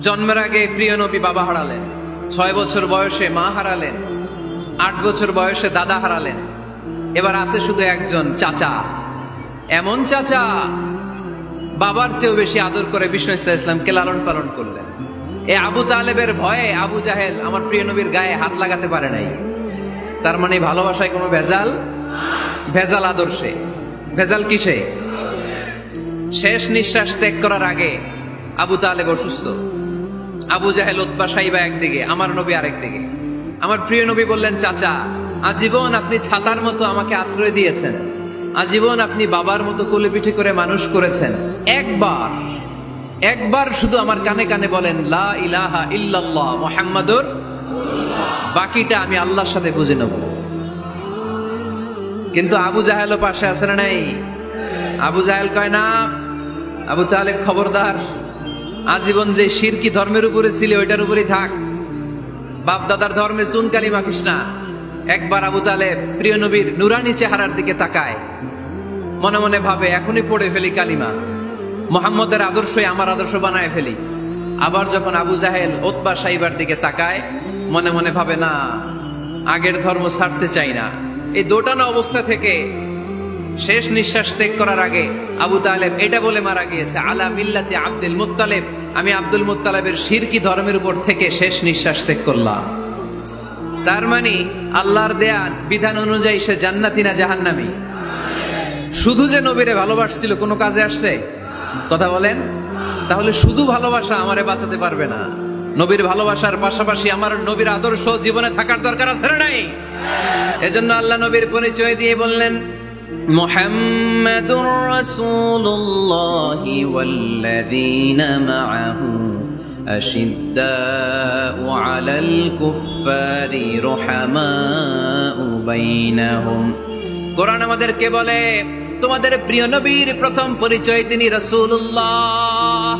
জন্মের আগে প্রিয় নবী বাবা হারালেন, 6 বছর বয়সে মা হারালেন, 8 বছর বয়সে দাদা হারালেন। এবার আছে শুধু একজন চাচা। এমন চাচা বাবার চেয়েও বেশি আদর করে বিষ্ণু ইসলামকে লালন পালন করলেন। এ আবু তালেবের ভয়ে আবু জাহেল আমার প্রিয় নবীর গায়ে হাত লাগাতে পারে নাই। তার মানে ভালোবাসায় কোনো ভেজাল? ভেজাল আদর্শে। ভেজাল কিসে? শেষ নিঃশ্বাস ত্যাগ করার আগে আবু তালেব অসুস্থ। আবু জাহেল উতবা সাইবা একদিকে, আমার নবী আরেকদিকে। আমার প্রিয় নবী বললেন, চাচা আজীবন আপনি ছাতার মতো আমাকে আশ্রয় দিয়েছেন, আজীবন আপনি বাবার মতো কোলে পিঠে করে মানুষ করেছেন। একবার শুধু আমার কানে কানে বলেন লা ইলাহা ইল্লাল্লাহ মুহাম্মাদুর রাসূলুল্লাহ, বাকিটা আমি আল্লাহর সাথে বুঝে নেব। কিন্তু আবু জাহেলও পাশে আছে না নাই? আবু জাহেল কয় না, আবু তালেব খবরদার, আজীবন যে শিরকি ধর্মের উপরে ছিল ওইটার উপরেই থাক, বাপ দাদার ধর্মে চুন কালি মাখিস না। একবার আবু তালেব প্রিয় নবীর নুরানি চেহারার দিকে তাকায়, মনে মনে ভাবে এখনই পড়ে ফেলি কালিমা, মুহাম্মদের আদর্শই আমার আদর্শ বানায় ফেলি। আবার যখন আবু জাহেল উতবা সাইবার দিকে তাকায়, মনে মনে ভাবে না, আগের ধর্ম ছাড়তে চাই না। এই দোটানা অবস্থা থেকে শেষ নিঃশ্বাস ত্যাগ করার আগে আবু তালেব এটা বলে মারা গিয়েছে, আলা মিল্লাতি আব্দুল মুত্তালিব, আমি আব্দুল মুত্তালিবের শিরকি ধর্মের উপর থেকে শেষ নিঃশ্বাস ত্যাগ করলাম। তার মানে আল্লাহর দেয়া বিধান অনুযায়ী সে জান্নাতি না জাহান্নামী? শুধু যে নবীরে ভালোবাসছিল কোনো কাজে আসছে? কথা বলেন। তাহলে শুধু ভালোবাসা আমারে বাঁচাতে পারবে না। নবীর ভালোবাসার পাশাপাশি আমার নবীর আদর্শ জীবনে থাকার দরকার আছে না নাই? এজন্য আল্লাহ নবীর পরিচয় দিয়ে বললেন, মুহাম্মাদুর রাসূলুল্লাহ ওয়াল্লাযীনা মাআহু আশিদ্দাউ আলাল কুফফারি রুহামাউ বাইনাহুম। কোরআন আমাদেরকে বলে তোমাদের প্রিয় নবীর প্রথম পরিচয় তিনি রাসূলুল্লাহ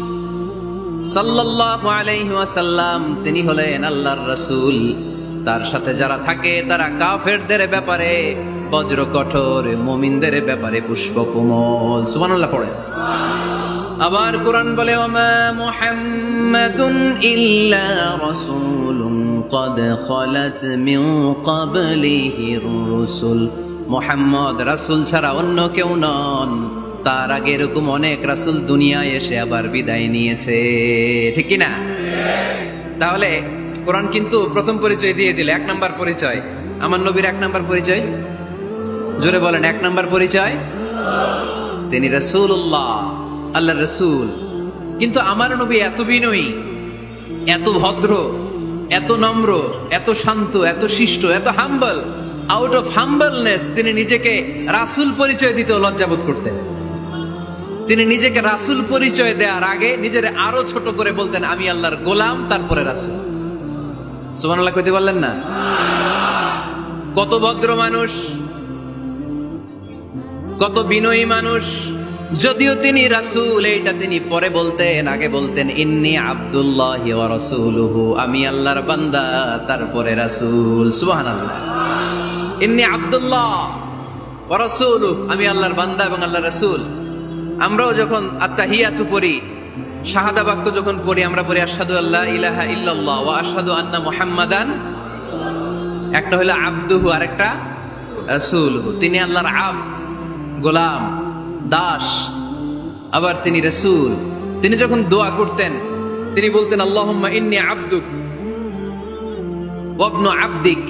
সাল্লাল্লাহু আলাইহি ওয়াসাল্লাম। তিনি হলেন আল্লাহর রাসূল। তার সাথে যারা থাকে তারা কাফেরদের ব্যাপারে বজ্র কঠোর, মুমিনদের ব্যাপারে পুষ্পকোমল। সুবহানাল্লাহ পড়ে। আবার কোরআন বলে, ওমা মুহাম্মাদুন ইল্লা রাসূলুন ক্বাদ খালাত মিন ক্বাবলিহির রাসূল। মুহাম্মদ রাসূল ছাড়া অন্য কেউ নন, তার আগে এরকম অনেক রাসূল দুনিয়ায় এসে আবার বিদায় নিয়েছে। ঠিক কি না? তাহলে কোরআন কিন্তু প্রথম পরিচয় দিয়ে দিলে, 1 নাম্বার পরিচয় আমার নবীর। 1 নাম্বার পরিচয় জোরে বলেন, 1 নাম্বার পরিচয় তিনি রাসূলুল্লাহ, আল্লাহর রাসূল। কিন্তু আমার নবী এত বিনয়ী, এত ভদ্র, এত নম্র, এত শান্ত, এত শিষ্ট, এত হাম্বল। আউট অফ হাম্বলনেস তিনি নিজেকে রাসূল পরিচয় দিতে লজ্জাবোধ করতেন। তিনি নিজেকে রাসূল পরিচয় দেওয়ার আগে নিজের আরো ছোট করে বলতেন, আমি আল্লাহর গোলাম, তারপরে রাসূল। সুবহানাল্লাহ কইতে পারলেন না? কত ভদ্র মানুষ, কত বিনয়ী মানুষ। যদিও তিনি রাসূল, এইটা তিনি পরে বলতেন, আগে বলতেন ইন্নী আব্দুল্লাহি ওয়া রাসূলুহু, আমি আল্লাহর বান্দা, তারপরে রাসূল। সুবহানাল্লাহ। ইন্নী আব্দুল্লাহ ওয়া রাসূলুহু, আমি আল্লাহর বান্দা এবং আল্লাহর রাসূল। আমরাও যখন আত্তাহিয়াতু পড়ি, শাহাদা বাক্য যখন পড়ি, আমরা পড়ি আশহাদু আল্লা ইলাহা ইল্লাল্লাহ ওয়া আশহাদু আন্না মুহাম্মাদান। একটা হলো আব্দুহু, আরেকটা রাসূলুহু। তিনি আল্লাহর আব্দ, গোলাম, দাস, আবার তিনি রাসূল। তিনি যখন দোয়া করতেন তিনি বলতেন, আল্লাহুম্মা ইন্নী আবদুক ওয়া ইবনু আবদিক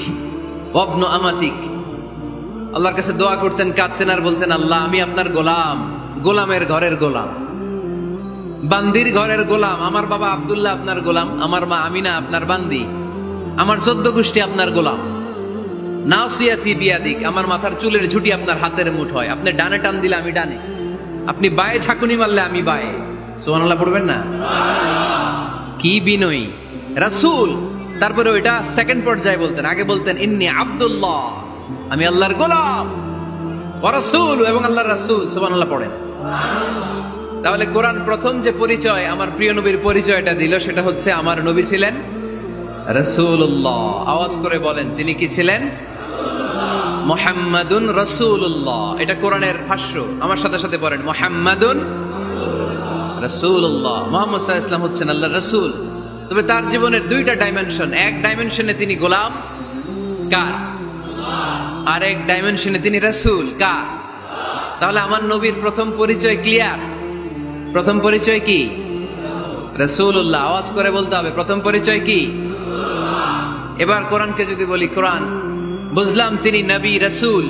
ওয়া ইবনু আমাতিক। আল্লাহর কাছে দোয়া করতেন, কাঁদতেন আর বলতেন, আল্লাহ আমি আপনার গোলাম, গোলামের ঘরের গোলাম, বান্দির ঘরের গোলাম। আমার বাবা আব্দুল্লাহ আপনার গোলাম, আমার মা আমিনা আপনার বান্দি, আমার 14 গোষ্ঠী আপনার গোলাম। নাসিয়াতি বিয়াদিক, আমার মাথার চুলের ঝুঁটি আপনার হাতের মুঠোয়। আপনি ডানে টান দিলে আমি ডানে, আপনি বায়ে ঝাঁকুনি মারলে আমি বায়ে। সুবহানাল্লাহ পড়বেন না? কি বিনয়ী রাসূল। তারপরে ওইটা সেকেন্ড পর্যায়ে বলতেন। আগে বলতেন ইন্নী আব্দুল্লাহ, আমি আল্লাহর গোলাম, ওয়া রাসূল, এবং আল্লাহর রাসূল। সুবহানাল্লাহ পড়েন। তাহলে কোরআন প্রথম যে পরিচয় আমার প্রিয় নবীর পরিচয়টা দিল, সেটা হচ্ছে আমার নবী ছিলেন রাসূলুল্লাহ। আওয়াজ করে বলেন, তিনি কি ছিলেন? মুহাম্মাদুন রাসূলুল্লাহ। এটা কোরআনের ভাষ্য। আমার সাথে সাথে পড়েন, মুহাম্মাদুন রাসূলুল্লাহ। মুহাম্মদ সাল্লাল্লাহু আলাইহি ওয়াসাল্লাম হচ্ছেন আল্লাহর রাসূল। তবে তার জীবনের দুইটা ডাইমেনশন। এক ডাইমেনশনে তিনি গোলাম, কার? আর এক ডাইমেনশনে তিনি রাসূল, কার? তাহলে আমার নবীর প্রথম পরিচয় ক্লিয়ার। প্রথম পরিচয় কি? রাসূলুল্লাহ। আওয়াজ করে বলতে হবে, প্রথম পরিচয় কি? এবার কোরআনকে যদি বলি, কোরআন বুঝলাম তিনি নবী, রাসূল।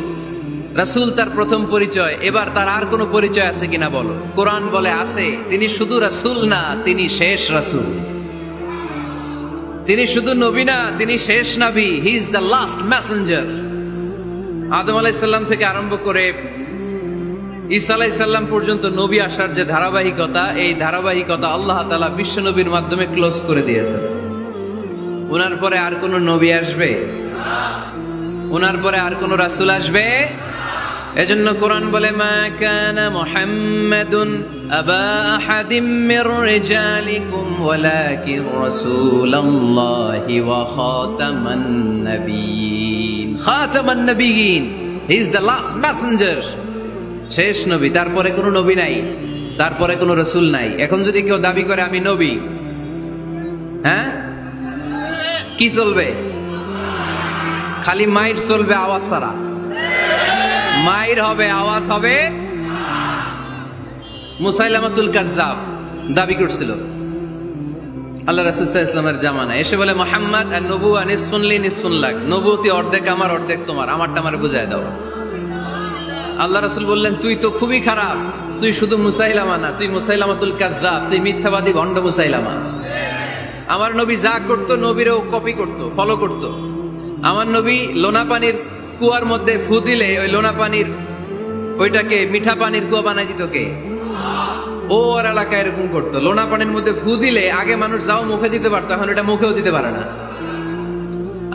রাসূল তার প্রথম পরিচয়। এবার তার আর কোনো পরিচয় আছে কিনা বলো? কোরআন বলে আছে। তিনি শুধু রাসূল না, তিনি শেষ রাসূল। তিনি শুধু নবী না, তিনি শেষ নবী। He is the last messenger. Adam আলাইহিস সালাম থেকে আরম্ভ করে ঈসা আলাইহিস সালাম পর্যন্ত নবী আসার যে ধারাবাহিকতা, এই ধারাবাহিকতা আল্লাহ তাআলা বিশ্ব নবীর মাধ্যমে ক্লোজ করে দিয়েছেন। ওনার পরে আর কোন নবী আসবে? ওনার পরে আর কোন রাসূল আসবে? এজন্য কোরআন বলে, মা কানা মুহাম্মাদুন আবা আহাদিম মির রিজালিকুম ওয়ালাকিন রাসূলুল্লাহি ওয়া খাতামান নাবিয়্যিন। খাতামান নাবিয়্যিন, he is the last messenger, শেষ নবী। তারপরে কোনো নবী নাই, তারপরে কোনো রাসূল নাই। এখন যদি কেউ দাবি করে আমি নবী, হ্যাঁ, কি চলবে? খালি মাইর চলবে, আওয়াজ ছাড়া। মাইর হবে, আওয়াজ হবে। মুসাইলামাতুল কাজ্জাব দাবি করছিল আল্লাহ রাসূল সাল্লাল্লাহু আলাইহি ওয়াসাল্লামের জামানায়, এসে বলে, মুহাম্মদ আর নবুয়া নিসফুন লি নিসফুন লাক। নবুয়তি অর্ধেক আমার, অর্ধেক তোমার, আমারটা আমার বুঝায় দাও। আল্লাহ রাসূল বললেন, তুই তো খুবই খারাপ, তুই শুধু মুসাইলামা না, তুই মুসাইলামাতুল কাজ্জাব, তুই মিথ্যাবাদী ভণ্ড মুসাইলামা। আমার নবী যা করতো নবীরও কপি করতো, ফলো করতো। আমার নবী লোনা পানির কুয়ার মধ্যে ফু দিলে ওই লোনা পানির ওইটাকে মিঠা পানির কুয়া বানাই দিত কে? ও ওর এলাকায় এরকম করতো। লোনা পানির মধ্যে ফু দিলে আগে মানুষ যাও মুখে দিতে পারতো, এখন এটা মুখেও দিতে পারে না।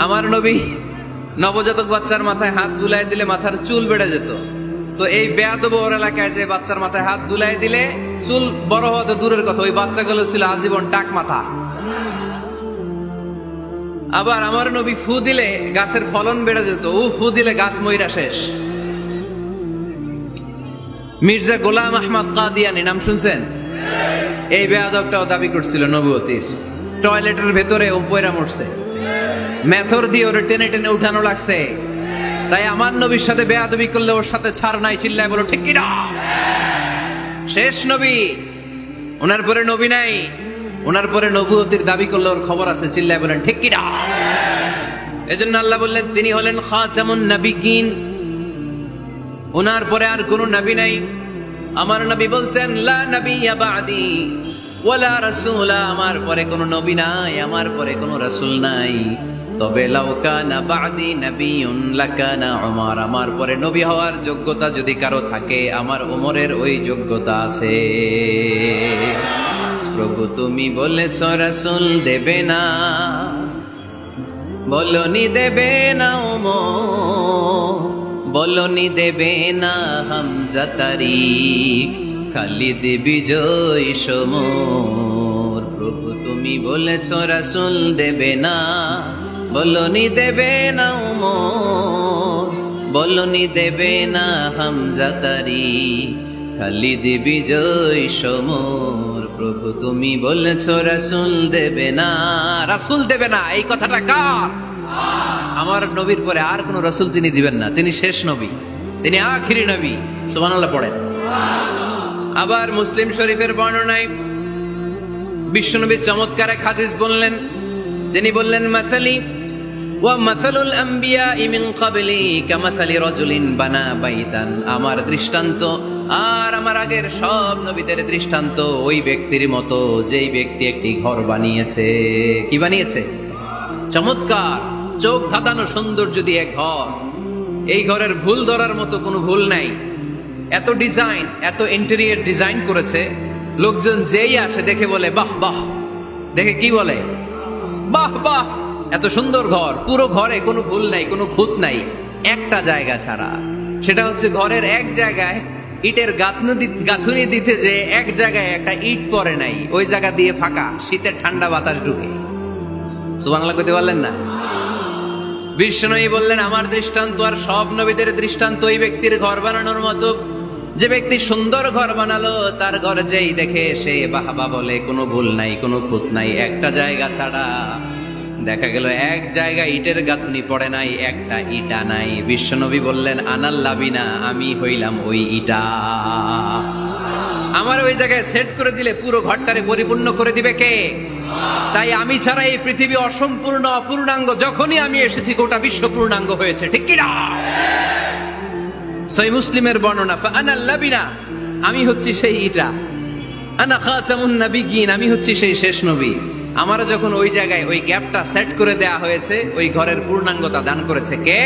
আমার নবী নবজাতক বাচ্চার মাথায় হাত বুলাই দিলে মাথার চুল বেড়ে যেত। তো এই বেয়াদব ওর এলাকায় যে বাচ্চার মাথায় হাত বুলাই দিলে চুল বড় হওয়া তো দূরের কথা, ওই বাচ্চাগুলো ছিল আজীবন টাক মাথা। আবার আমার নবী ফু দিলে গাছের ফলন বেড়ে যেত, ও ফু দিলে গাছ মইরা শেষ। মির্জা গোলাম আহমদ কাদিয়ানি নাম শুনছেন? এই বেয়াদবটাও দাবি করছিল নবুয়তির। টয়লেটের ভেতরে ও পয়রা মরছে, মেথর দিয়ে ওরে টেনে টেনে উঠানো লাগছে। তাই আমার নবীর সাথে বেয়াদবি করলে ওর সাথে ছাড় নাই। চিল্লায় বলো ঠিক কিনা? শেষ নবী, ওনার পরে নবী নাই। ওনার পরে নবুয়তির দাবি করলে ওর খবর আছে। চিল্লায় বলেন ঠিক কিনা? এজন্য আল্লাহ বললেন তিনি হলেন খাতামুন নাবিয়্যিন। ওনার পরে আর কোনো নবী নাই। আমার নবী বলছেন, লা নাবিয়্যা বা'দি ওয়ালা রাসূলা। আমার পরে কোনো নবী নাই, আমার পরে কোনো রাসূল নাই। তবে লাউ কানা বা'দি নাবিয়্যুন লাকানা উমর। আমার পরে নবী হওয়ার যোগ্যতা যদি কারো থাকে, আমার ওমরের ওই যোগ্যতা আছে। প্রভু তুমি বলেছ রাসূল দেবে না, বলনি দেবে না ওমর, বলনি দেবে না হামজা তারিক, খালিদ বিজয় সমর। প্রভু তুমি বলেছ রাসূল দেবে না, বলনি দেবে না ওমর, বলনি দেবে না হামজা তারিক, খালিদ বিজয় সমর। প্রভু তুমি বলেছ রাসূল দেবে না। রাসূল দেবে না, এই কথাটা কার? আমার নবীর পরে আর কোন রাসূল তিনি দিবেন না। তিনি শেষ নবী, তিনি আখিরি নবী। সুবহানাল্লাহ পড়েন। আবার মুসলিম শরীফের বর্ণনায় বিশ্বনবী চমৎকার এক হাদিস বললেন। তিনি বললেন, মাসালি ওয়া মাসালুল আম্বিয়া মিন ক্বাবলি কামাসালি রাজুলিন বানা বাইতান। আমার দৃষ্টান্ত আর আমার আগের সব নবীদের দৃষ্টান্ত ওই ব্যক্তির মতো, যেই ব্যক্তি একটি ঘর বানিয়েছে। কি বানিয়েছে? চমৎকার, চোখ ধাঁধানো সৌন্দর্য দিয়ে এক ঘর। এই ঘরের ভুল ধরার মতো কোনো ভুল নাই। এত ডিজাইন, এত ইন্টেরিয়র ডিজাইন করেছে, লোকজন যেই আসে দেখে বলে বাহ বাহ। দেখে কি বলে? বাহ বাহ, এত সুন্দর ঘর। পুরো ঘরে কোনো ভুল নাই, কোনো খুঁত নাই, একটা জায়গা ছাড়া। সেটা হচ্ছে ঘরের এক জায়গায় ইটের গাঁথুনি দিতে যে এক জায়গায় একটা ইট পড়ে নাই, ওই জায়গা দিয়ে ফাঁকা, শীতের ঠান্ডা বাতাস ঢুকে। সুবহানাল্লাহ কইতে পারলেন না? বিশ্বনবী বললেন, আমার দৃষ্টান্ত আর সব নবীদের দৃষ্টান্ত ওই ব্যক্তির ঘর বানানোর মতো যে ব্যক্তি সুন্দর ঘর বানালো তার ঘর যেই দেখে সে বাহবা বলে, কোনো ভুল নাই, কোনো খুঁত নাই, একটা জায়গা ছাড়া। দেখা গেল এক জায়গায় ইটের গাঁথুনি পড়ে নাই, একটা ইটা নাই। বিশ্বনবী বললেন, আনাল লাবিনা, আমি হইলাম ওই ইটা। আমার ওই জায়গায় সেট করে দিলে পুরো ঘরটারে পরিপূর্ণ করে দিবে কে? তাই আমি ছাড়া এই পৃথিবী অসম্পূর্ণ, অপূর্ণাঙ্গ। যখনই আমি এসেছি গোটা বিশ্ব পূর্ণাঙ্গ হয়েছে, ঠিক কিনা? সহিহ মুসলিমের বর্ণনা, ফাআনাল লাবিনা, আমি হচ্ছি সেই ইটা, আনা খাতামুন নাবিয়্যিন, আমি হচ্ছি সেই শেষ নবী। আমার যখন ওই জায়গায় ওই গ্যাপটা সেট করে দেয়া হয়েছে, ওই ঘরের পূর্ণাঙ্গতা দান করেছে কে?